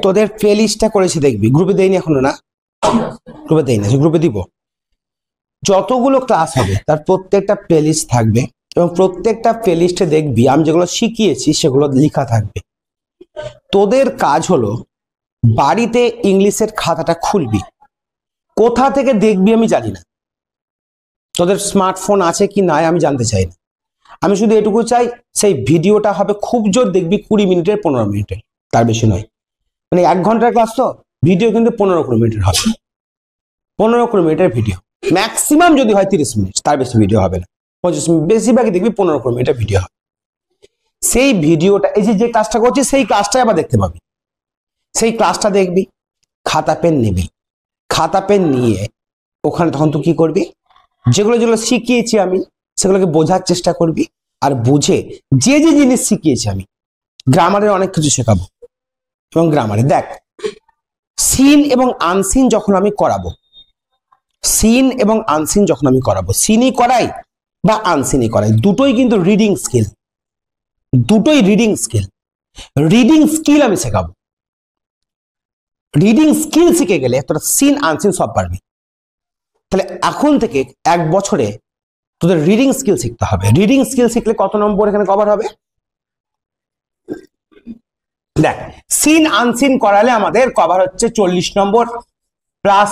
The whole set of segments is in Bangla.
তোদের প্লে লিস্টটা করেছি দেখবি, গ্রুপে দেয়নি এখনো না? গ্রুপে দেই না, গ্রুপে দিব। যতগুলো ক্লাস হবে তার প্রত্যেকটা প্লে লিস্ট থাকবে এবং প্রত্যেকটা প্লে লিস্টে দেখবি আমি যেগুলো শিখিয়েছি সেগুলো লেখা থাকবে। তোদের কাজ হলো বাড়িতে ইংলিশের খাতাটা খুলবি, কোথা থেকে দেখবি আমি জানি না, তোদের স্মার্টফোন আছে কি নাই আমি জানতে চাই না, আমি শুধু এটুকু চাই সেই ভিডিওটা হবে খুব জোর দেখবি 20 মিনিটের 15 মিনিটের, তার বেশি নয়। মানে 1 ঘন্টার ক্লাস তো, ভিডিও কিন্তু 15-20 মিনিটের হবে, 15-20 মিনিটের ভিডিও ম্যাক্সিমাম, যদি হয় 30 মিনিট, তার বেশি ভিডিও হবে না, 25 মিনিট, বেশিরভাগই দেখবি 15-20 মিনিটের ভিডিও হবে। সেই ভিডিওটা, এই যে ক্লাসটা করছি সেই ক্লাসটাই আবার দেখতে পাবি, সেই ক্লাসটা দেখবি, খাতা পেন নিবি, খাতা পেন নিয়ে ওখানে তখন তুই কি করবি, যেগুলো যেগুলো শিখিয়েছি আমি সেগুলোকে বোঝার চেষ্টা করবি, আর বুঝে যে যে জিনিস শিখিয়েছি আমি, গ্রামারের অনেক কিছু শেখাবো, এবং গ্রামারে দেখ সিন এবং আনসিন যখন আমি করাবো, সিন এবং আনসিন যখন আমি করাবো, সিনই করাই বা আনসিনই করাই, দুটোই কিন্তু রিডিং স্কিল, দুটোই রিডিং স্কিল। রিডিং স্কিল আমি শেখাবো, রিডিং স্কিল শিখে গেলে তোরা সিন আনসিন সব পারবি। তাহলে এখন থেকে 1 বছরে তোদের রিডিং স্কিল শিখতে হবে। রিডিং স্কিল শিখলে কত নম্বর এখানে কভার হবে? দেখ, সিন আনসিন করালে আমাদের কভার হচ্ছে 40 নম্বর প্লাস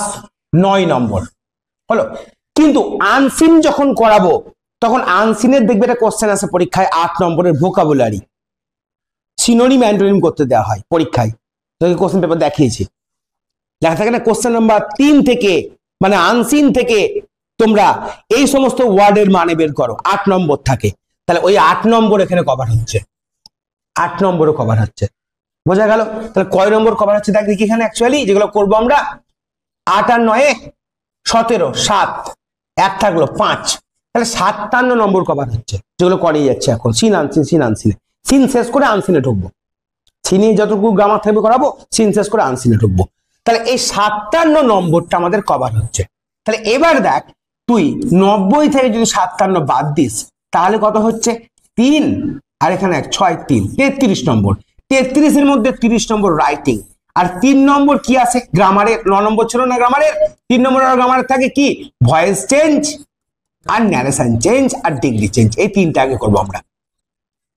9 নম্বর হলো। কিন্তু আনসিন যখন করাবো তখন আনসিনের দেখবে একটা কোশ্চেন আছে পরীক্ষায় 8 নম্বরের ভোকাবুলারি, সিনোনিম অ্যান্টোনিম করতে দেওয়া হয় পরীক্ষায়, তোকে কোশ্চেন পেপার দেখিয়েছি, লেখা থাকে না কোশ্চেন নাম্বার 3 থেকে, মানে আনসিন থেকে তোমরা এই সমস্ত ওয়ার্ডের মানে বের করো, 8 নম্বর থাকে। তাহলে ওই 8 নম্বর এখানে কভার হচ্ছে, 8 নম্বরও কভার হচ্ছে, বোঝা গেল? তাহলে কয় নম্বর কভার হচ্ছে দেখ দেখি এখানে, অ্যাকচুয়ালি যেগুলো করবো আমরা 8 আর 9 17, 7 1 থাকলো 5, তাহলে 57 নম্বর কভার হচ্ছে, যেগুলো করেই যাচ্ছে এখন সিন আনসিন, সিন আনসিনে, সিন শেষ করে আনসিনে ঢুকবো, সিনে যতটুকু গ্রামার থাকবে করাবো, সিন শেষ করে আনসিনে ঢুকবো। তাহলে এই 57 নম্বরটা আমাদের কভার হচ্ছে। তাহলে এবার দেখ তুই 90 থেকে যদি 57 বাদ দিস তাহলে কত হচ্ছে? 3 আর এখানে 1 6 3 33 নম্বর। 33 এর মধ্যে 30 নম্বর রাইটিং, আর 3 নম্বর কি আছে গ্রামারের, 9 নম্বর ছিল না গ্রামারের, 3 নম্বর গ্রামারের থাকে কি ভয়েস চেঞ্জ আর ন্যারেশন চেঞ্জ আর ডিগ্রি চেঞ্জ, এই 3টা আগে করবো আমরা,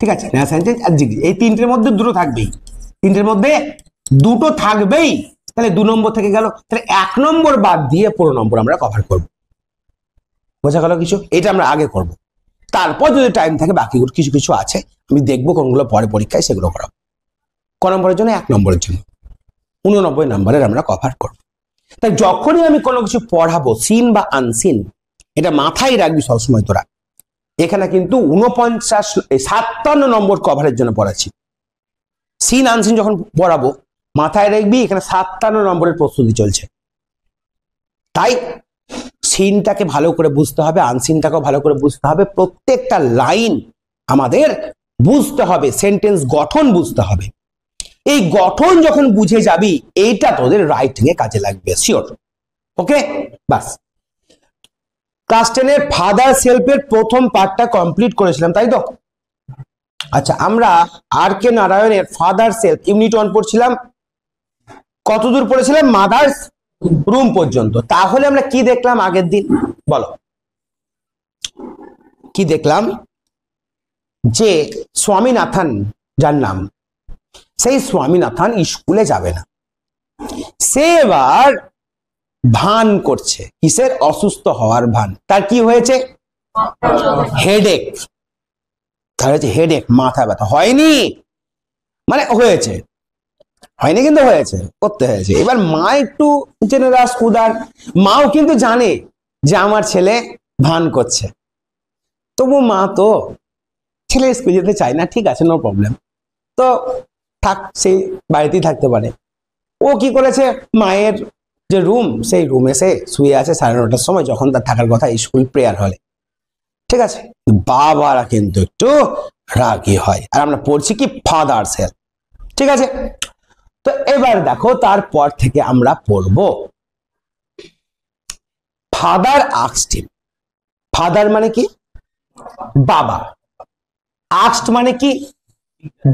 ঠিক আছে? ন্যারেশন চেঞ্জ আর ডিগ্রি, এই 3টের মধ্যে দুটো থাকবেই, 3টের মধ্যে দুটো থাকবেই। তাহলে 2 নম্বর থেকে গেল, তাহলে 1 নম্বর বাদ দিয়ে 15 নম্বর আমরা কভার করব, বোঝা গেল কিছু? এটা আমরা আগে করব, তারপর যদি টাইম থাকে বাকি কিছু কিছু আছে আমি দেখবো কোনগুলো পরে পরীক্ষায় সেগুলো করাবো। ক নম্বরের জন্য? 1 নম্বরের জন্য 89 নম্বরের আমরা কভার করব। তাই যখনই আমি কোনো কিছু পড়াবো সিন বা আনসিন, এটা মাথায় রাখবি সবসময় তোরা, এখানে কিন্তু 57 নম্বর কভারের জন্য পড়াচ্ছি। সিন আনসিন যখন পড়াবো মাথায় রাখবি এখানে 57 নম্বরের প্রস্তুতি চলছে। তাই সিনটাকে ভালো করে বুঝতে হবে, আনসিনটাকেও ভালো করে বুঝতে হবে, প্রত্যেকটা লাইন আমাদের বুঝতে হবে, সেন্টেন্স গঠন বুঝতে হবে। এই গঠন যখন বুঝে যাবি এইটা তোদের রাইটিং এ কাজে লাগবে, শিওর। ওকে, বাস। ক্লাস 10 এর ফাদার সেলফের প্রথম পার্টটা কমপ্লিট করেছিলাম, তাই তো? আচ্ছা, আমরা আর কে নারায়ণের ফাদার সেলফ ইউনিট 1 পড়ছিলাম, কতদূর পড়েছিলাম? মাদার্স রুম পর্যন্ত। তাহলে আমরা কি দেখলাম আগের দিন বলো, কি দেখলাম? যে স্বামীনাথন যার নাম, সেই স্বামীনাথন স্কুলে যাবে না, সে এবার ভান করছে, কিসের? অসুস্থ হওয়ার ভান। তার কি হয়েছে? হেডেক, তার হচ্ছে হেডেক, মাথা ব্যথা। হয়নি মানে হয়েছে, হয়নি কিন্তু হয়েছে, করতে হয়েছে। এবার মা একটু জেনারাস উদার, মাও কিন্তু জানে যে আমার ছেলে ভান করছে, তবু মা তো ছেলে স্কুল যেতে চায় না, ঠিক আছে নো প্রবলেম, তো থাক, সেই বাড়িতেই থাকতে পারে। ও কি করেছে, মায়ের যে রুম সেই রুমে সে শুয়ে আছে 9:30টার সময়, যখন তার থাকার কথা স্কুল প্রেয়ার হলে, ঠিক আছে? বাবারা কিন্তু একটু রাগী হয়, আর আমরা পড়ছি কি ফাদার সেলফ, ঠিক আছে? তো এবার দেখো তারপর থেকে আমরা পড়ব ফাদার আস্কড হিম। ফাদার মানে কি? বাবা। আস্কড মানে কি?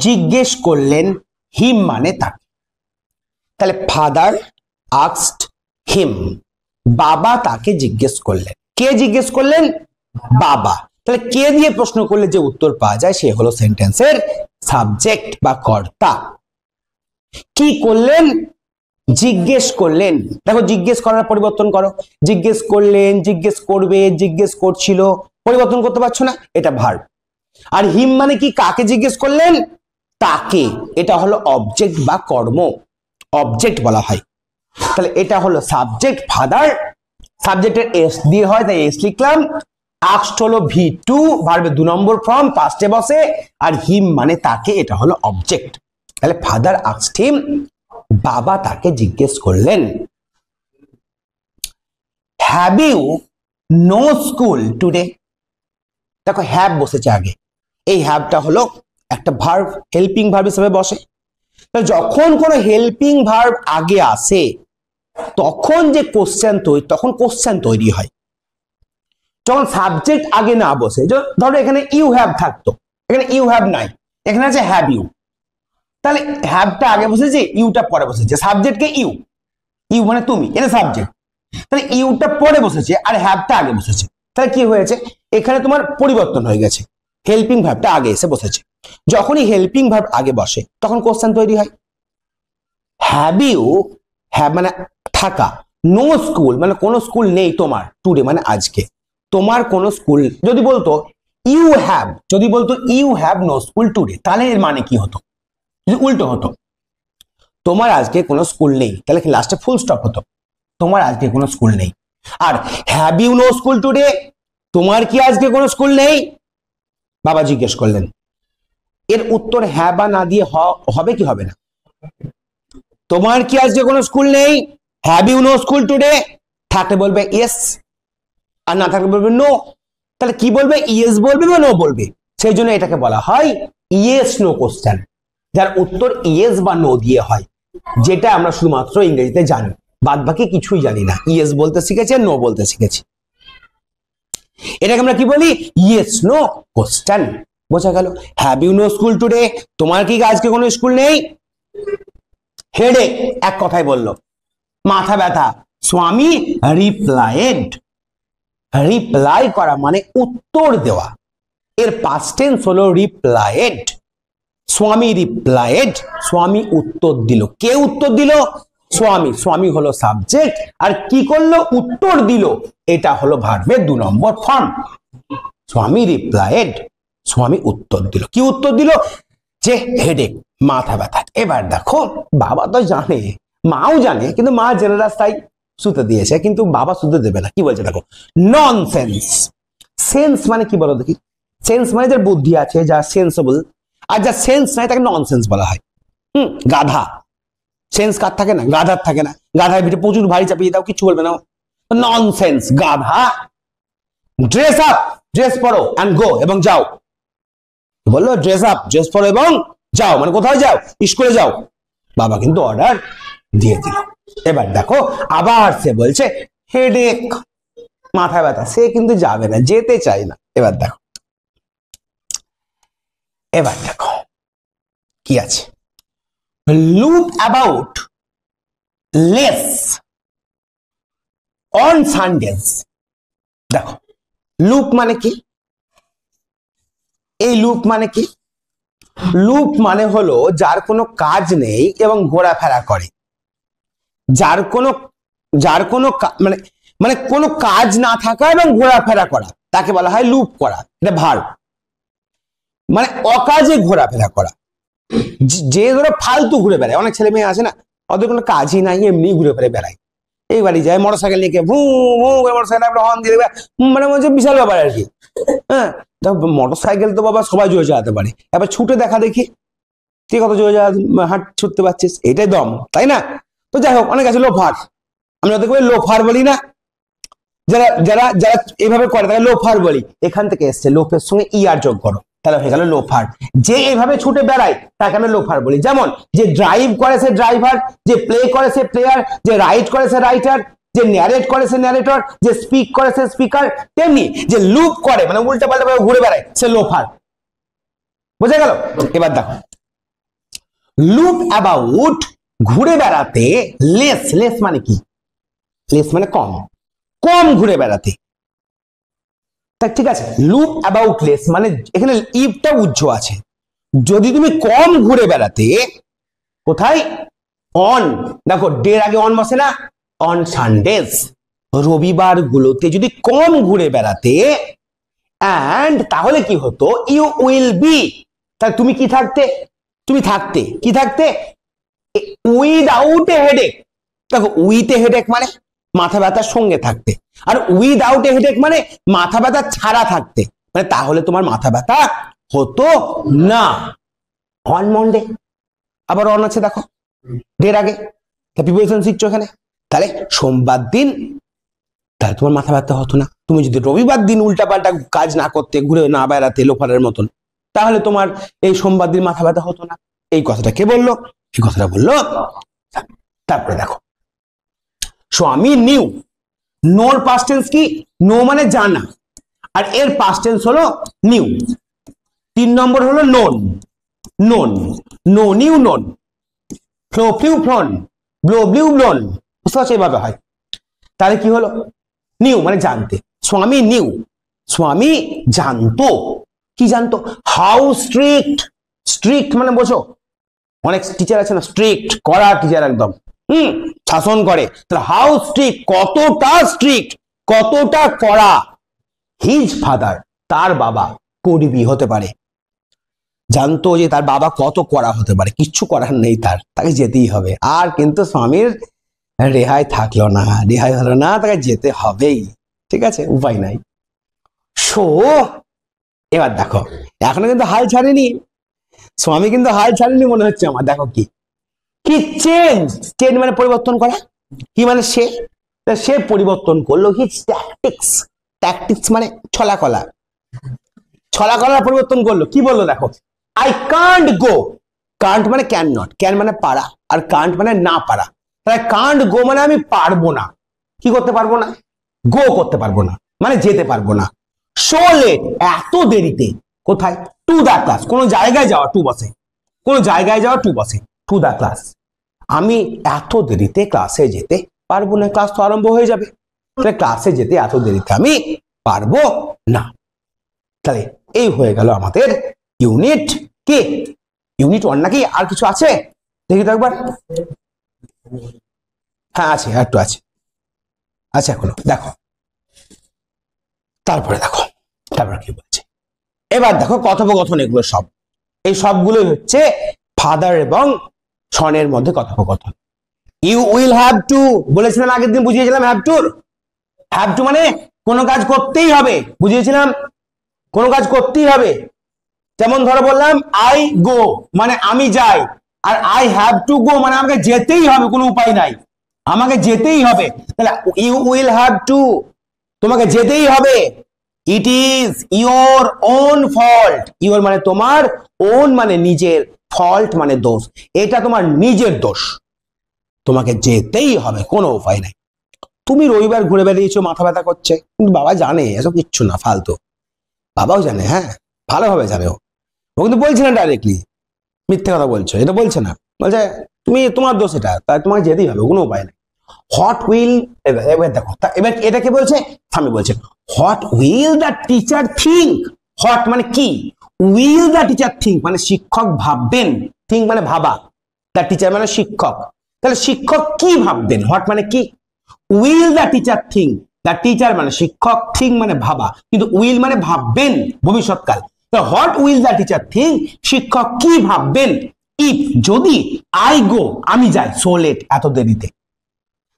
জিজ্ঞেস করলেন। হিম মানে তাকে। তাহলে ফাদার আস্কড হিম, বাবা তাকে জিজ্ঞেস করলেন। কে জিজ্ঞেস করলেন? বাবা। তাহলে কে দিয়ে প্রশ্ন করলে যে উত্তর পাওয়া যায় সে হলো সেন্টেন্সের সাবজেক্ট বা কর্তা। কি করলেন? জিজ্ঞেস করলেন। দেখো জিজ্ঞেস করার পরিবর্তন করো, জিজ্ঞেস করলেন, জিজ্ঞেস করবে, জিজ্ঞেস করছিল, পরিবর্তন করতে পারছো না, এটা ভার্ব। আর হিম মানে কি? কাকে জিজ্ঞেস করলেন? তাকে। এটা হলো অবজেক্ট বা কর্ম, অবজেক্ট বলা হয়। তাহলে এটা হলো সাবজেক্ট ফাদার, সাবজেক্টের এস দিয়ে হয় তাই এস লিখলাম। আস্কড হলো V2, ভার্বের 2 নম্বর ফর্ম, পাস্টে বসে। আর হিম মানে তাকে, এটা হলো অবজেক্ট। তাহলে ফাদার আস্কড হিম, বাবা তাকে জিজ্ঞেস করলেন। Have you no school today? দেখো হ্যাভ বসেছে আগে, এই হ্যাভটা হলো একটা ভার্ব, হেল্পিং ভার্ব হিসেবে বসে। যখন কোনো হেল্পিং ভার্ব আগে আসে তখন যে কোশ্চেন তৈরি হয়। যখন সাবজেক্ট আগে না বসে, ধরো এখানে ইউ হ্যাভ থাকতো, এখানে ইউ হ্যাভ নাই, এখানে আছে হ্যাভ ইউ। তাহলে হ্যাভটা আগে বসেছে, ইউটা পরে বসেছে। সাবজেক্টকে ইউ, ইউ মানে তুমি, এটা সাবজেক্ট। তাহলে ইউটা পরে বসেছে আর হ্যাভটা আগে বসেছে। তাহলে কি হয়েছে? এখানে তোমার পরিবর্তন হয়ে গেছে, হেল্পিং ভার্বটা আগে এসে বসেছে। যখনই হেল্পিং ভার্ব আগে বসে তখন কোশ্চেন তৈরি হয়। হ্যাভ ইউ, হ্যাভ মানে থাকা, নো স্কুল মানে কোনো স্কুল নেই তোমার, টুডে মানে আজকে, তোমার কোনো স্কুল। যদি বলতো ইউ হ্যাভ, যদি বলতো you have no school today, তাহলে এর মানে কি হতো? যদি উল্টো হতো, তোমার আজকে কোনো স্কুল নেই, তাহলে কি লাস্টে ফুল স্টপ হতো, তোমার আজকে কোনো স্কুল নেই। আর have you no school today, তোমার কি আজকে কোনো স্কুল নেই? বাবা জিজ্ঞেস করলেন। এর উত্তর হ্যাঁ বা না দিয়ে হবে কি হবে না? তোমার কি আজকে কোনো স্কুল নেই? Have you no school today, থাকলে বলবে ইয়েস, আর না থাকলে বলবে নো। তাহলে কি বলবে? ইয়েস বলবে বা নো বলবে। সেই জন্য এটাকে বলা হয় ইয়েস নো কোশ্চেন, যার উত্তর ইয়েস বা নো দিয়ে হয়, যেটা আমরা শুধুমাত্র ইংরেজিতে জানি, বাদ বাকি কিছুই জানি না। ইয়েস বলতে শিখেছি, নো বলতে শিখেছি। এটাকে আমরা কি বলি? Yes no question. বোঝা গেল? Have you no school today, তোমার কি আজকে কোনো স্কুল নেই? হেডেক, এক কথাই বললো, মাথা ব্যথা। স্বামী রিপ্লাইড, রিপ্লাই করা মানে উত্তর দেওয়া, এর পাস্ট টেন্স হলো রিপ্লাইড। স্বামী রিপ্লাইড, স্বামী উত্তর দিল। কে উত্তর দিল? স্বামী। স্বামী হলো সাবজেক্ট, আর কি করলো? উত্তর দিল। এটা হলো ভার্বের 2 নম্বর ফর্ম। স্বামী রিপ্লাইড, স্বামী উত্তর দিল। কি উত্তর দিল? যে হেডেক, মাথা ব্যথা। এবার দেখো বাবা তো জানে, মাও জানে, কিন্তু মা জেনে রাস্তায় শুতে দিয়েছে, কিন্তু বাবা শুতে দেবে না। কি বলছে দেখো, ননসেন্স। সেন্স মানে কি বলো দেখি? সেন্স মানে যার বুদ্ধি আছে, যা সেন্সেবল, আর যা সেন্স নাই তাকে ননসেন্স বলা হয়। গাধা, সেন্স কার থাকে না? গাধার থাকে না। গাধার ভিতরে প্রচুর ভারী চাপিয়ে দাও, কিছু বলবে না, ননসেন্স, গাধা। ড্রেস আপ, ড্রেস পরো, এন্ড গো, এবং যাও। বললো ড্রেস আপ, ড্রেস পরো এবং যাও, মানে কোথায় যাও? স্কুলে যাও। বাবা কিন্তু অর্ডার দিয়ে দিল। এবার দেখো আবার সে বলছে হেডেক, মাথা ব্যথা, সে কিন্তু যাবে না, যেতে চাই না। এবার দেখো, এবার দেখো কি আছে, loop about less on Sundays. দেখো লুপ মানে কি? এই লুপ মানে কি? লুপ মানে হলো যার কোনো কাজ নেই এবং ঘোরাফেরা করে, যার কোনো মানে মানে কোনো কাজ না থাকা এবং ঘোরাফেরা করা, তাকে বলা হয় লুপ করা। এটা ভার্ব, মানে অকাজে ঘোরাফেরা করা। যে ধরো ফালতু ঘুরে বেড়ায়, অনেক ছেলে মেয়ে আছে না, ওদের কোনো কাজই নাই, এমনি ঘুরে ফেরে বেড়ায়। এই বাড়ি যায় মোটরসাইকেল নিয়ে, ভু ভু মোটরসাইকেল হর্ন দিয়ে দেবে, মানে হচ্ছে বিশাল ব্যাপার আর কি। হ্যাঁ, মোটরসাইকেল তো বাবা সবাই জোরে চালাতে পারে, এবার ছুটে দেখা দেখি তুই কত জোরে হাঁট ছুটতে পারছিস, এটাই দম, তাই না? তো যাই হোক, অনেক আছে লোফার, আমরা ওদেরকে লোফার বলি না, যারা যারা যারা এইভাবে করে তাকে লোফার বলি। এখান থেকে এসছে, লোফের সঙ্গে ইয়ার যোগ করো, তাহলে হয়ে গেল লোফার। যে এইভাবে ছুটে বেড়ায় তাকে আমরা লোফার বলি। যেমন যে ড্রাইভ করে সে ড্রাইভার, যে প্লে করে সে প্লেয়ার, যে রাইট করে সে রাইটার, যে ন্যারেট করে সে ন্যারেটর, যে স্পিক করে সে স্পিকার। তেমনি যে লুপ করে মানে উল্টা পাল্টা ঘুরে বেড়ায় সে লোফার। বোঝা গেল? এবার দেখো, লুপ অ্যাবাউট ঘুরে বেড়াতে লেস, লেস মানে কি? লেস মানে কম, কম ঘুরে বেড়াতে। তা ঠিক আছে, লুপ অ্যাবাউট লেস মানে এখানে ইফটা উজ্জ আছে। যদি তুমি কম ঘুরে বেড়াতে, কোথায়? অন, দেখো ডের আগে অন বসে না, অন সানডেজ, রবিবার গুলোতে যদি কম ঘুরে বেড়াতে, অ্যান্ড তাহলে কি হতো? ইউ উইল বি, তাহলে তুমি কি থাকতে? তুমি থাকতে কি থাকতে? Without a headache. দেখো উইথ এ হেডেক মানে মাথা ব্যথার সঙ্গে থাকতে, আর উইদাউট এ হেডেক মানে মাথা ব্যথা ছাড়া থাকতে। মানে তাহলে তোমার মাথা ব্যথা হতো না। অন মন্ডে, আবার অন আছে দেখো ডের আগে, প্রিপোজিশন শিখছো এখানে। তাহলে সোমবার দিন, তাহলে তোমার মাথা ব্যথা হতো না। তুমি যদি রবিবার দিন উল্টাপাল্টা কাজ না করতে, ঘুরে না বেড়াতে লোফারের মতন, তাহলে তোমার এই সোমবার দিন মাথা ব্যথা হতো না। এই কথাটা কে বললো? এই কথাটা বললো। তারপরে দেখো, স্বামী নিউ, নোর পাস্ট টেন্স কি? নো মানে জানা, আর এর পাস্ট টেন্স হলো নিউ। 3 নম্বর হলো known, known, know knew known, flow flew flown, blow blew blown, বুঝতে পারছো? এইভাবে হয়। তাহলে কি হলো? নিউ মানে জানতে, স্বামী নিউ, স্বামী জানতো। কি জানতো? হাউ স্ট্রিক্ট, স্ট্রিক্ট মানে বোঝো, অনেক টিচার আছে না স্ট্রিক্ট, কড়া টিচার একদম, শাসন করে। তাহলে হাউ স্ট্রিক্ট, কতটা স্ট্রিক্ট, কতটা কড়া। হিজ ফাদার, তার বাবা, করিবি হতে পারে, জানতো যে তার বাবা কত কড়া হতে পারে, কিচ্ছু করার নেই, তাকে যেতেই হবে। আর কিন্তু স্বামীর রেহাই থাকলো না, রেহাই হলো না, তাকে যেতে হবেই। ঠিক আছে, উপায় নাই। সো এবার দেখো, এখনো কিন্তু হাল ছাড়েনি, স্বামী কিন্তু হাল ছাড়েনি মনে হচ্ছে আমার। দেখো কি কি চেঞ্জ, চেঞ্জ মানে পরিবর্তন করা, কি মানে সে, সে পরিবর্তন করলো হিজ ট্যাকটিক্স, ট্যাকটিক্স মানে ছলাকলা, ছলাকলা পরিবর্তন করলো। কি বললো দেখো, আই কান্ট গো, কান্ট মানে ক্যান নট, ক্যান মানে পারা, আর কান্ট মানে না পারা। তাহলে কান্ট গো মানে আমি পারবো না, কি করতে পারবো না? গো করতে পারবো না, মানে যেতে পারবো না। সো লেট, এত দেরিতে, কোথায়? টু দা ক্লাস, কোন জায়গায় যাওয়া টু বসে, কোন জায়গায় যাওয়া টু বসে, টু দা ক্লাস। আমি এত দেরিতে ক্লাসে যেতে পারবো না, ক্লাস তো আরম্ভ হয়ে যাবে, তাহলে ক্লাসে যেতে এত দেরিতে আমি পারবো না। তাহলে এই হয়ে গেল আমাদের ইউনিট কে, ইউনিট 1 নাকি আর কিছু আছে? দেখি তো একবার। হ্যাঁ আছে, একটু আছে, আচ্ছা এখনো দেখো। তারপরে দেখো, তারপর কি বলছে এবার দেখো, কথোপকথন এগুলো সব, এই সবগুলোই হচ্ছে ফাদার এবং সনের মধ্যে কথোপকথন। ইউ উইল হ্যাভ টু, বলেছিলাম আগের দিন, বুঝিয়েছিলাম হ্যাভ টু, হ্যাভ টু মানে কোনো কাজ করতেই হবে, বুঝিয়েছিলাম কোনো কাজ করতেই হবে। যেমন ধরো বললাম আই গো মানে আমি যাই, আর আই হ্যাভ টু গো মানে আমাকে যেতেই হবে, কোনো উপায় নাই, আমাকে যেতেই হবে। তাহলে ইউ উইল হ্যাভ টু, তোমাকে যেতেই হবে। It is your own fault, your মানে তোমার, ওন মানে নিজের, ফল্ট মানে দোষ, এটা তোমার নিজের দোষ, তোমাকে যেতেই হবে, কোনো উপায় নাই। তুমি রবিবার ঘুরে বেরিয়েছো, মাথা ব্যথা করছে, কিন্তু বাবা জানে এসব কিচ্ছু না, ফালতু, বাবাও জানে, হ্যাঁ ভালোভাবে জানে, ও কিন্তু বলছে না ডাইরেক্টলি, মিথ্যে কথা বলছো, এটা বলছে না, বলছে তুমি তোমার দোষ এটা, তাই তোমাকে যেতেই হবে, কোনো উপায় নেই। হোয়াট উইল, এবার দেখো, এবার এটাকে বলছে, স্বামী বলছে what will the teacher think, what মানে কি, উইল দ্য টিচার থিঙ্ক মানে শিক্ষক ভাববেন, থিঙ্ক মানে ভাবা, দ্য টিচার মানে শিক্ষক, তাহলে শিক্ষক কি ভাববেন, হোয়াট মানে কি, will the teacher think, the teacher মানে শিক্ষক, থিঙ্ক মানে ভাবা, কিন্তু উইল মানে ভাববেন ভবিষ্যৎকাল। What will the teacher think, শিক্ষক কি ভাববেন, ইফ যদি, আই গো আমি যাই, সো লেট এত দেরিতে,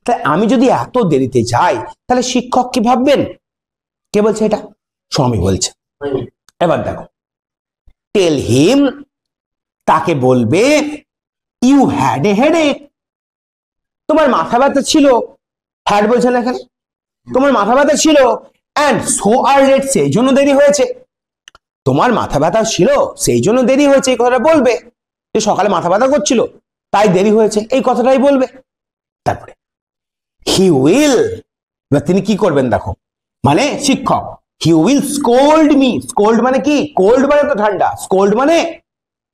তাই আমি যদি এত দেরিতে যাই তাহলে শিক্ষক কি ভাববেন, কে বলছে এটা? স্বামী বলছে। এবার দেখো, টেল হিম, তাকে বলবে, ইউ হ্যাড এ হেডেক, তোমার মাথা ব্যথা ছিল, হ্যাড বলছে না এখানে, তোমার মাথা ব্যথা ছিল, এন্ড সো আর লেট সেই জন্য দেরি হয়েছে, তোমার মাথা ব্যথা ছিল সেই জন্য দেরি হয়েছে, এই কথাটা বলবে, যে সকালে মাথা ব্যথা করছিল তাই দেরি হয়েছে, এই কথাটাই বলবে। তারপরে হি উইল, তিনি কি করবেন দেখো, মানে শিক্ষক, he will scold me, scold মানে কি, কোল্ড মানে তো ঠান্ডা, স্কোল্ড মানে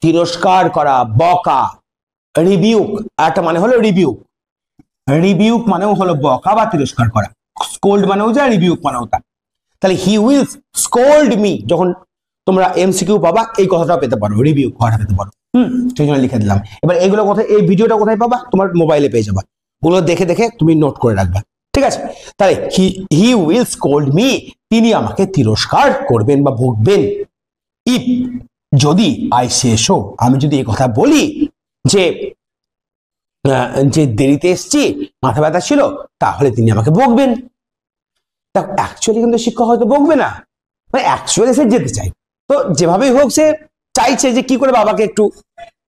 তিরস্কার করা, বকা, রিবিউক, আর একটা মানে হলো রিবিউক। রিবিউক মানেও হলো বকা বা তিরস্কার করা, স্কোল্ড মানেও যা, রিবিউক মানেও তা। তাহলে হি উইল স্কোল্ড মি, যখন তোমরা এমসিকিউ পাবা এই কথাটা পেতে পারো, রিবিউক কথাটা পেতে পারো। সেই জন্য লিখে দিলাম। এবার এগুলো কোথায়, এই ভিডিওটা কোথায় পাবা? তোমার মোবাইলে পেয়ে যাবা, ওগুলো দেখে দেখে তুমি নোট করে রাখবা, ঠিক আছে? তাহলে হি উইল স্কোল্ড মি, তিনি আমাকে তিরস্কার করবেন বা ভুগবেন। ইফ, যদি, আই সে সো, আমি যদি এই কথা বলি যে দেরিতে এসছি, মাথা ব্যথা ছিল, তাহলে তিনি আমাকে বকবেন। অ্যাকচুয়ালি কিন্তু শিক্ষক হয়তো বকবে না, মানে অ্যাকচুয়ালি সে যেতে চাই, তো যেভাবেই হোক সে চাইছে যে কি করে বাবাকে একটু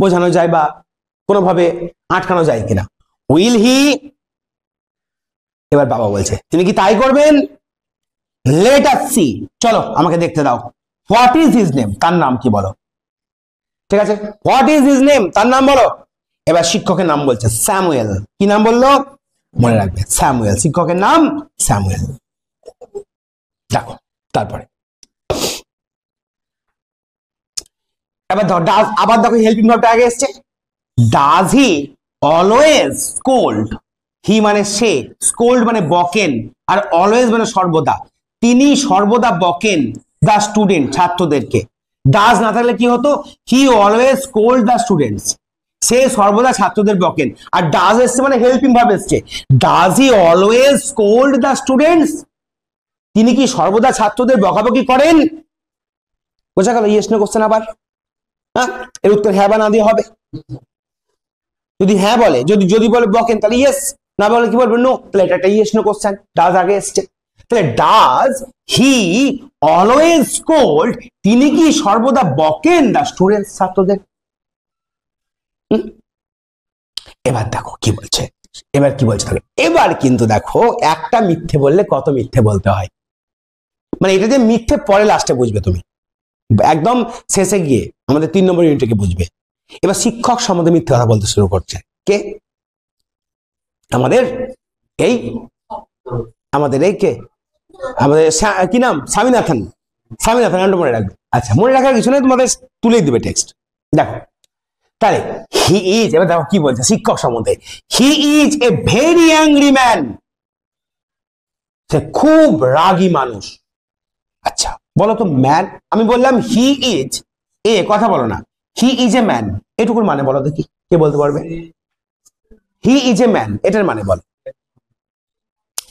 বোঝানো যায় বা কোনোভাবে আটকানো যায় কিনা। উইল হি, এবার বাবা বলছে তিনি কি তাই করবেন? লেট আস সি, চলো আমাকে দেখতে দাও। হোয়াট ইজ হিজ নেম, তার নাম কি বলো, ঠিক আছে? হোয়াট ইজ হিজ নেম, তার নাম বলো। এবার শিক্ষকের নাম বলছে স্যামুয়েল। কি নাম বললো? মনে রাখবে, স্যামুয়েল, শিক্ষকের নাম স্যামুয়েল। দেখো তারপরে এবার ধর ডাজ, আবার দেখো হেল্পিং ভার্বটা আগে এসছে। ডাজ হি অলওয়েজ স্কোল্ড, হি মানে সে, স্কোল্ড মানে বকেন, আর অলওয়েজ মানে সর্বদা, তিনি সর্বদা বকেন দা স্টুডেন্ট, ছাত্রদেরকে। ডাজ না থাকলে কি হতো? He always scold the students, সে সর্বদা ছাত্রদের বকেন। আর ডাজ এসছে মানে হেল্পিং ভার্ব এসছে। Does he always scold the students, তিনি কি সর্বদা ছাত্রদের বকাবকি করেন? বোঝা গেল? Yes no question. আবার হ্যাঁ, এর উত্তর হ্যাঁ বা না দিয়ে হবে। যদি হ্যাঁ বলে, যদি বলে বকেন তাহলে ইয়েস, না বলে কি বলবে? নো, তাহলে এটা একটা ইয়েস নো কোশ্চেন, ডাজ আগে এসছে। তাহলে ডাজ হি অলওয়েজ স্কোল্ড, তিনি কি সর্বদা বকেন দা স্টুডেন্টস, ছাত্রদের। এবার দেখো কি বলছে, এবার কি বলছে তাহলে, এবার কিন্তু দেখো একটা মিথ্যে বললে কত মিথ্যে বলতে হয়, মানে এটা যে মিথ্যে পরে লাস্টে বুঝবে তুমি, একদম শেষে গিয়ে আমাদের 3 নম্বর ইউনিটকে বুঝবে। এবার শিক্ষক সম্বন্ধে মিথ্যে কথা বলতে শুরু করছে কে? আমাদের এই কে আমাদের কি নাম? স্বামীনাথন। স্বামীনাথন নামটা মনে রাখবে। আচ্ছা, মনে রাখার কিছু নেই, তোমাদের তুলেই দিবে টেক্সট। দেখো তাহলে হি ইজ, এবার দেখো কি বলছে শিক্ষক সম্বন্ধে। He is a very angry man, সে খুব রাগী মানুষ। আচ্ছা বলো তো ম্যান, আমি বললাম হি ইজ এ, কথা বলো না, হি ইজ এ ম্যান, এটুকুর মানে বলো দেখি, কে বলতে পারবে? হি ইজ এ ম্যান, এটার মানে বলো।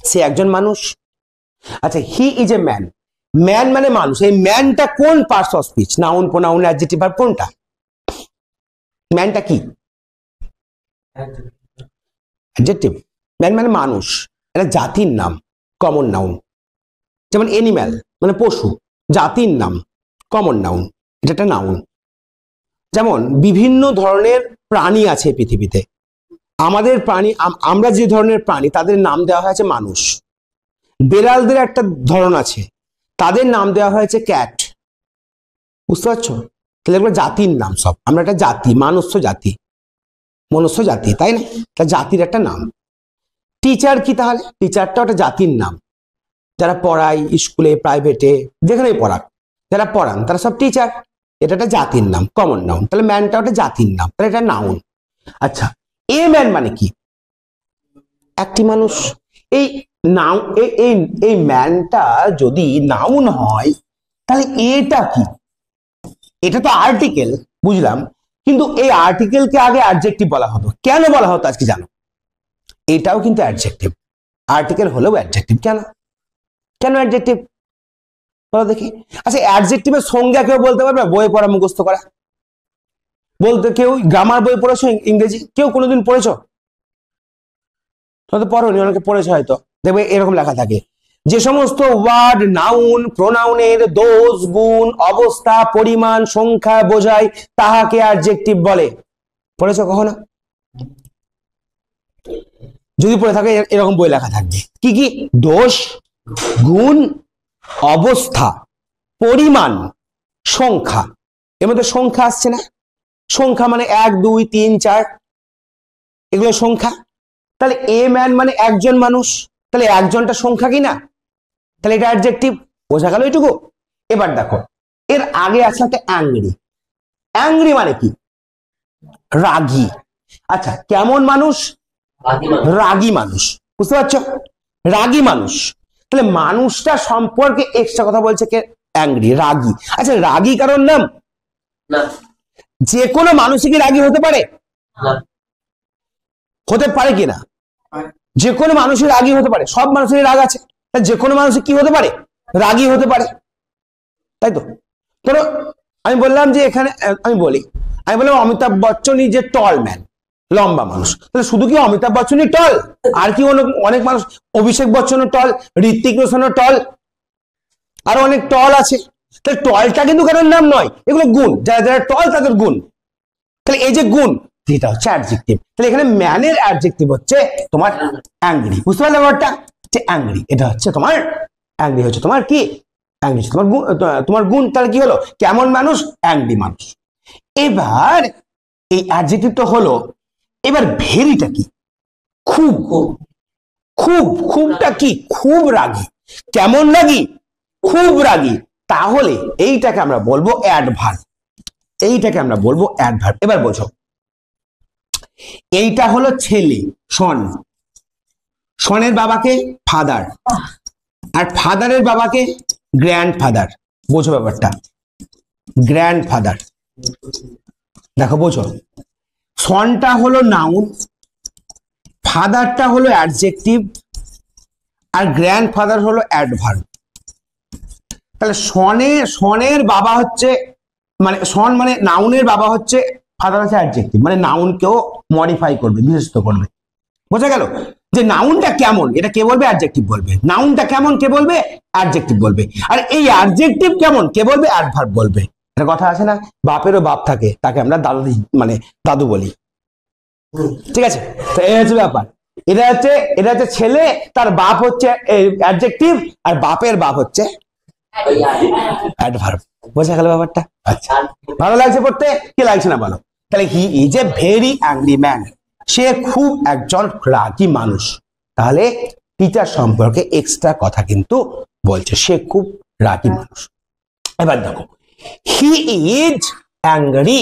সে একজন মানুষ। আচ্ছা, হি ইজ এ ম্যান, ম্যান মানে মানুষ, এই ম্যানটা কোন parts of speech? Noun, pronoun, adjective, verb, কোনটা? ম্যানটা কি? অ্যাডজেক্টিভ। ম্যান মানে মানুষ, এটা জাতির নাম, কমন নাউন। যেমন এনিম্যাল মানে পশু, জাতির নাম, কমন নাউন, এটা একটা নাউন। যেমন বিভিন্ন ধরনের প্রাণী আছে পৃথিবীতে, আমাদের প্রাণী, আমরা যে ধরনের প্রাণী তাদের নাম দেওয়া হয়েছে মানুষ। বেড়ালদের একটা ধরন আছে, তাদের নাম দেওয়া হয়েছে ক্যাট। বুঝতে পারছো? তাহলে এগুলো জাতির নাম সব, আমরা একটা জাতি, মনুষ্য জাতি, তাই না? তা জাতির একটা নাম। টিচার কি তাহলে? টিচারটাও একটা জাতির নাম, যারা পড়ায় স্কুলে, প্রাইভেটে, যেখানেই পড়াক, যারা পড়ান তারা সব টিচার, এটা একটা জাতির নাম, কমন নাউন। তাহলে ম্যানটা একটা জাতির নাম, তাহলে এটা নাউন। আচ্ছা, এ ম্যান মানে কি? একটি মানুষ। এই নাউন, এই ম্যানটা যদি নাউন হয় তাহলে এটা কি? এটা তো আর্টিকেল, বুঝলাম, কিন্তু এই আর্টিকেলকে আগে অ্যাডজেক্টিভ বলা হতো। কেন বলা হতো আজকে জানো? এটাও কিন্তু অ্যাডজেক্টিভ, আর্টিকেল হলেও অ্যাডজেক্টিভ। কেন অ্যাডজেক্টিভ বলো দেখি? আচ্ছা, অ্যাডজেক্টিভের সংজ্ঞা কেউ বলতে পারবে? বই পড়া, মুখস্থ করা বলতে, কেউ গ্রামার বই পড়েছো ইংরেজি? কেউ কোনোদিন পড়েছো? তো পড়োনি, অনেকে পড়েছো হয়তো। দেখবে এরকম লেখা থাকে, যে সমস্ত ওয়ার্ড নাউন প্রোনাউনের দোষ, গুণ, অবস্থা, পরিমাণ, সংখ্যা বোঝায় তাহাকে অ্যাডজেক্টিভ বলে। পড়েছো কখনো? যদি পড়ে থাকে এরকম বই লেখা থাকবে, কি কি? দোষ, গুণ, অবস্থা, পরিমাণ, সংখ্যা। এর মধ্যে সংখ্যা আসছে না? সংখ্যা মানে 1 2 3 4, এগুলো সংখ্যা। তাহলে এ ম্যান মানে একজন মানুষ, তাহলে একজনটা সংখ্যা কি না? তাহলে এটা অ্যাডজেক্টিভ। বোঝা গেল এইটুকু? এবার দেখো এর আগে আছে একটা অ্যাংরি। অ্যাংরি মানে কি? রাগী। আচ্ছা, কেমন মানুষ? রাগী মানুষ। বুঝতে পারছো? রাগী মানুষ। তাহলে মানুষটা সম্পর্কে এক্সট্রা কথা বলছে কে? অ্যাংরি, রাগী। আচ্ছা, রাগী কারোর নাম? যে কোনো মানুষই কি রাগী হতে পারে? হতে পারে কিনা? যে কোনো মানুষের রাগী হতে পারে, সব মানুষের রাগ আছে, যে কোনো মানুষের কি হতে পারে? রাগী হতে পারে, তাই তো? ধরো আমি বললাম যে এখানে আমি বললাম Amitabh Bachchan is a tall man, লম্বা মানুষ। তাহলে শুধু কি অমিতাভ বচ্চনই টল? আর কি অনেক মানুষ, অভিষেক বচ্চনও টল, ঋত্বিক রোশনও টল, আরো অনেক টল আছে। তাহলে টলটা কিন্তু কারোর নাম নয়, এগুলো গুণ, যারা যারা টল তাদের গুণ। তাহলে এই যে গুণ, এটা হচ্ছে অ্যাডজেক্টিভ। তাহলে এখানে ম্যানের অ্যাডজেক্টিভ হচ্ছে তোমার অ্যাংরি। বুঝতে পারলে ব্যাপারটা? যে অ্যাংরি, এটা হচ্ছে তোমার অ্যাংরি, হচ্ছে তোমার কি? অ্যাংরি তোমার গুণ, তোমার গুণ। তাহলে কি হলো? কেমন মানুষ? অ্যাংরি মানুষ। এবার এই অ্যাডজেক্টিভটা হলো, এবার ভেরিটা কি? খুব। খুব, খুবটা কি? খুব রাগী। কেমন রাগী? খুব রাগী। তাহলে এইটাকে আমরা বলবো অ্যাডভার্ব। এইটাকে আমরা বলবো অ্যাডভার্ব। এবার বোঝো, এইটা হলো ছেলে শন, শনের বাবাকে ফাদার, আর ফাদারের বাবাকে গ্র্যান্ডফাদার। বোঝো ব্যাপারটা, গ্র্যান্ডফাদার। দেখো বোঝো, শনটা হলো নাউন, ফাদারটা হলো অ্যাডজেক্টিভ, আর গ্র্যান্ডফাদার হলো অ্যাডভার্ব। তাহলে শনের বাবা হচ্ছে, মানে শন মানে নাউনের বাবা হচ্ছে, ফাদার হচ্ছে অ্যাডজেক্টিভ, মানে নাউনকেও মডিফাই করবে, বিশেষিত করবে। বোঝা গেল? যে নাউনটা কেমন এটা কে বলবে? অ্যাডজেক্টিভ বলবে। নাউনটা কেমন কে বলবে? অ্যাডজেক্টিভ বলবে। আর এই অ্যাডজেক্টিভ কেমন কে বলবে? অ্যাডভার্ব বলবে। একটা কথা আছে না, বাপেরও বাপ থাকে, তাকে আমরা দাদু, মানে দাদু বলি। ঠিক আছে? তো এই হচ্ছে ব্যাপার। এটা হচ্ছে ছেলে, তার বাপ হচ্ছে অ্যাডজেক্টিভ, আর বাপের বাপ হচ্ছে অ্যাডভার্ব। বোঝা গেল ব্যাপারটা? আচ্ছা, ভালো লাগছে পড়তে? কি লাগছে না বলো? তাহলে he is a very angry man, সে খুব একজন রাগী মানুষ। তাহলে টিচার সম্পর্কে এক্সট্রা কথা কিন্তু বলছে, সে খুব রাগী মানুষ। এবার দেখো, he is angry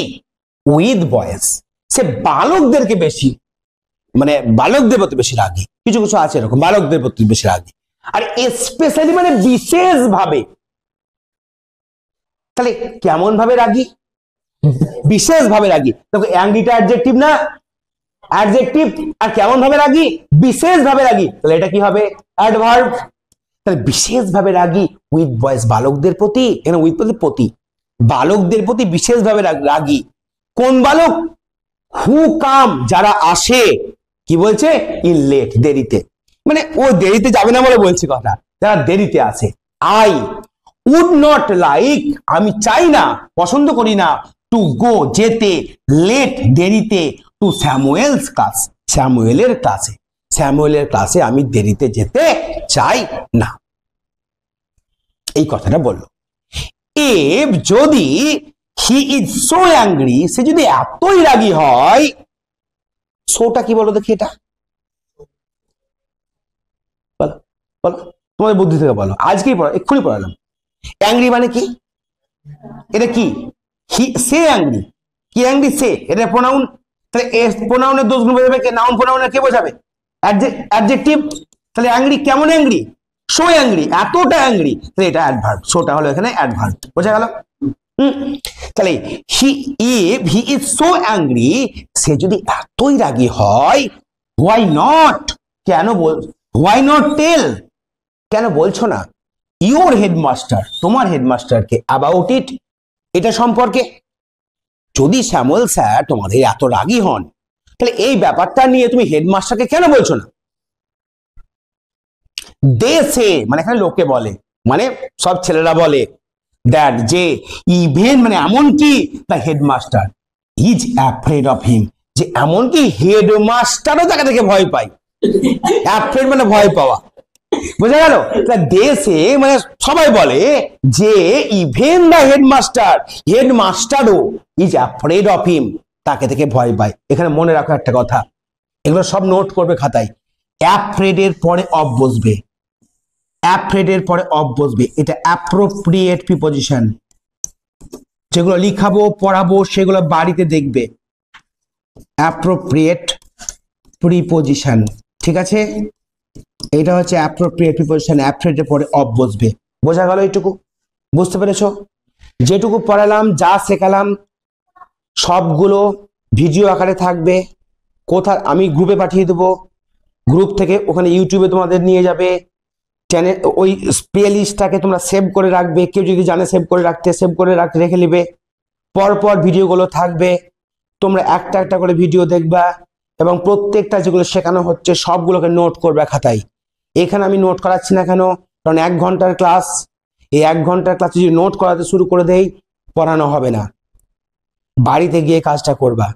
with boys, সে বালকদেরকে বেশি, মানে বালকদের প্রতি বেশি রাগী। কিছু কিছু আছে এরকম, বালকদের প্রতি বেশি রাগী, আর স্পেশালি মানে বিশেষ ভাবে। তাহলে কেমন ভাবে রাগী? বিশেষ ভাবে রাগী। দেখো অ্যাংরিটা অ্যাডজেক্টিভ না? অ্যাডজেক্টিভ। আর কেমন ভাবে রাগী? বিশেষ ভাবে রাগী। তাহলে এটা কি হবে? অ্যাডভার্ব। তাহলে বিশেষ ভাবে রাগী উইথ বয়েজ, বালকদের প্রতি, এখানে উইথ বলতে প্রতি, বালকদের প্রতি বিশেষ ভাবে রাগী। কোন বালক? হু কাম, যারা আসে, কি বলছে? ইন লেট, দেরিতে। মানে ও দেরিতে যাবে না বলে বলছে কথা, যারা দেরিতে আসে। আই উড নট লাইক, আমি চাই না, পছন্দ করি না, টু গো, যেতে, লেট, দেরিতে, টু স্যামুয়েলস ক্লাস, স্যামুয়েলের ক্লাসে, স্যামুয়েলের ক্লাসে আমি দেরিতে যেতে চাই না। এই কথাটা বললো। ইফ, যদি, হি ইজ সো অ্যাংরি, সে যদি এতই রাগী হয়, সোটা কি বলো দেখি? এটা বলো, বলো তোমাদের বুদ্ধি থেকে বলো, আজকেই পড়া, এক্ষুনি পড়ালাম। অ্যাংরি মানে কি? এটা কি? সে অ্যাংরি। কি অ্যাংরি? সে, এটা প্রোনাউন। তাহলে প্রোনাউনের দোষ গুণ বোঝাবে কে? নাউন প্রোনাউনের কে বোঝাবে? অ্যাডজেক্টিভ। তাহলে অ্যাংরি কেমন অ্যাংরি? সো অ্যাংরি, এতটা অ্যাংরি। তাহলে এটা অ্যাডভার্ব, সোটা হলো এখানে অ্যাডভার্ব। বোঝা গেল? তাহলে হি ইজ সো অ্যাংরি, সে যদি এতই রাগী হয়, হোয়াই নট, কেন হোয়াই নট টেল, কেন বলছো না ইউর হেডমাস্টার, তোমার হেডমাস্টারকে, অ্যাবাউট ইট, এটা সম্পর্কে। যদি স্যামুয়েল স্যার তোমাদের এত রাগী হন, তাহলে এই ব্যাপারটা নিয়ে তুমি হেডমাস্টারকে কেন বলছো না? দে সে, মানে এখানে লোকে বলে, মানে সব ছেলেরা বলে, দ্যাট, যে, ইভেন মানে এমনকি, the headmaster is afraid of হিম, যে এমনকি হেডমাস্টারও তাকে দেখে ভয় পায়। অ্যাফ্রেড মানে ভয় পাওয়া। বোঝা গেল? দেশে মানে সবাই বলে যে ইভেন দ্য হেডমাস্টার, হেডমাস্টারও ইজ অ্যাফ্রেড অফ হিম, তাকে থেকে ভয় পায়। এখানে মনে রাখো একটা কথা, এগুলো সব নোট করবে খাতায়। অ্যাফ্রেড এর পরে অফ বসবে, অ্যাফ্রেড এর পরে অফ বসবে, এটা অ্যাপ্রোপ্রিয়েট প্রিপজিশন। যেগুলো লিখাবো পড়াবো সেগুলো বাড়িতে দেখবে। অ্যাপ্রোপ্রিয়েট প্রিপোজিশন, ঠিক আছে? এটা হচ্ছে অ্যাপ্রোপ্রিয়েট প্রিপোজিশন, অ্যাপ্রোপ্রিয়েটের পরে অফ বসবে। বোঝা গেল এইটুকু? বুঝতে পেরেছো? যেটুকু পড়ালাম, যা শেখালাম, সবগুলো ভিডিও আকারে থাকবে। কোথায় আমি গ্রুপে পাঠিয়ে দেবো, গ্রুপ থেকে ওখানে ইউটিউবে তোমাদের নিয়ে যাবে। চ্যানেল ওই প্লে লিস্টটাকে তোমরা সেভ করে রাখবে, কেউ যদি জানে সেভ করে রাখতে, সেভ করে রেখে নেবে। পরপর ভিডিওগুলো থাকবে, তোমরা একটা একটা করে ভিডিও দেখবা এবং প্রত্যেকটা যেগুলো শেখানো হচ্ছে সবগুলোকে নোট করবে খাতায়। এখানে আমি নোট করাচ্ছি না কেন, কারণ 1 ঘন্টার ক্লাস, এই 1 ঘন্টার ক্লাসে যদি নোট করাতে শুরু করে দেই পড়ানো হবে না, বাড়িতে গিয়ে কাজটা করবা।